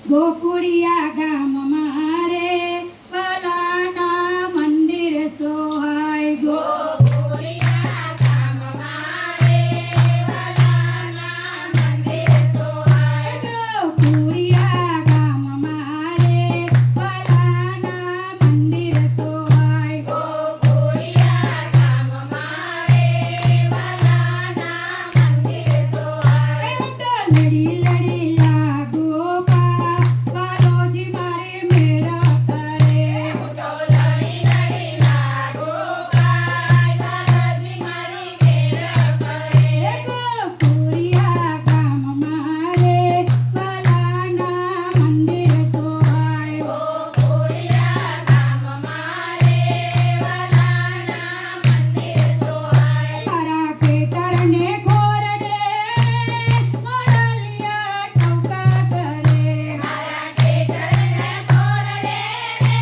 ગોકુળિયા ગામમાં રે વાલાના મંદિર સોહાય ગોકુળિયા ગામમાં રે વાલાના મંદિર સોહાય ગોકુળિયા ગામમાં રે વાલાના મંદિર સોહાય ગોકુળિયા ગામમાં રે વાલાના મંદિર સોહાય લડી લડી લાગો પા વાલોજી મારે મેરા કરે ઉઠો લડી લડી લાગો પાય બાલાજી મારી મેરા કરે ગોકુળિયા ગામમાં રે વાલાના મંદિર સોહાય ગોકુળિયા ગામમાં રે વાલાના મંદિર સોહાય મારા ખેતરને ખોરડે મોરલિયા ટોકા કરે મારા ખેતરને ખોરડે રે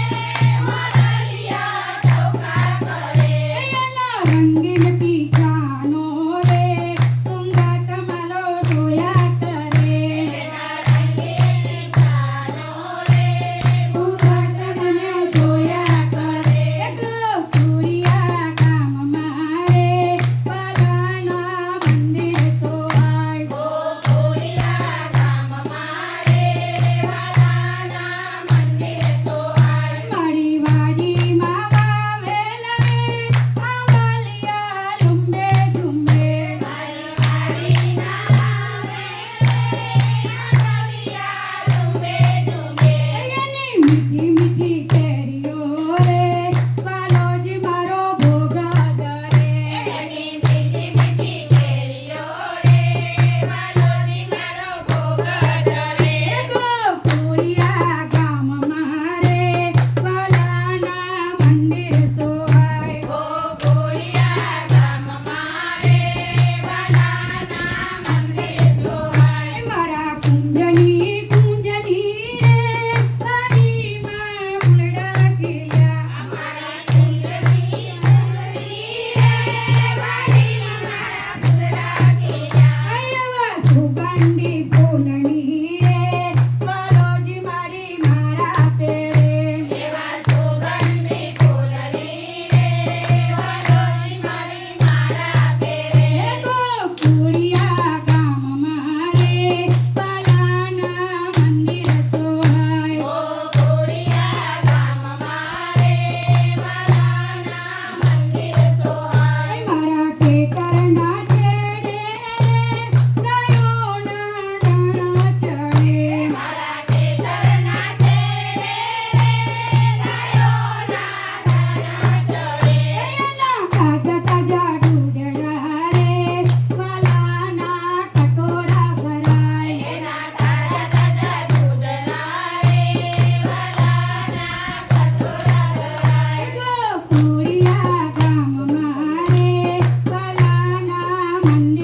મોરલિયા ટોકા કરે એના રંગીન પીછાનો રે ઊંધા તમારો જોયા કરે એના રંગીન ચાનો રે ઊંધા તમને જોયા કરે ગોકુળિયા ગામમાં રે વાલાના મંદિર સોહાય ગોકુળિયા ગામમાં રે વાલાના મંદિર સોહાય મારી વાડીમાં વાવેલા રે આંબાલિયા લુંબે ઝુંબે મારી વાડીના આવે આંબાલિયા ઝુંબે ઝુંબે એની મીઠી મીઠી કેરીઓ રે વાલોજી મારો ભોગ ધરે એની મીઠી મીઠી કેરીઓ રે વાલોજી મારો ભોગ ધરે ગોકુળિયા ગામમાં રે વાલાના મંદિર સોહાય ગોકુળિયા ગામમાં રે વાલાના મંદિર સોહાય મારા કુંજની કુંજની રે વાડીમાં ફૂલડા ખીલ્યા અમારા કુંજની કુંજની રે વાડીમાં ફૂલડા ખીલ્યા એવા સુગંધી ફૂલની રે વાલોજી મારી મારા પેરે એવા સુગંધી ફૂલની રે વાલોજી મારી માળા પહેરે ગોકુળિયા ગામમાં રે વાલાના મંદિર સોહાય ગોકુળિયા ગામમાં રે વાલાના મંદિર સોહાય મારા ખેતરના છેડે ગાયોના દાણા ચડે મારા ખેતરના છેડે રે ગાયોના દાણા ચરે એના તાજા તાજા દૂધડા રે વાલાના કટોરા ભરાય એના તાજા તાજા દૂધના રે વાલાના કટોરા ભરાય ગોકુળિયા ગામમાં રે વાલાના મંદિર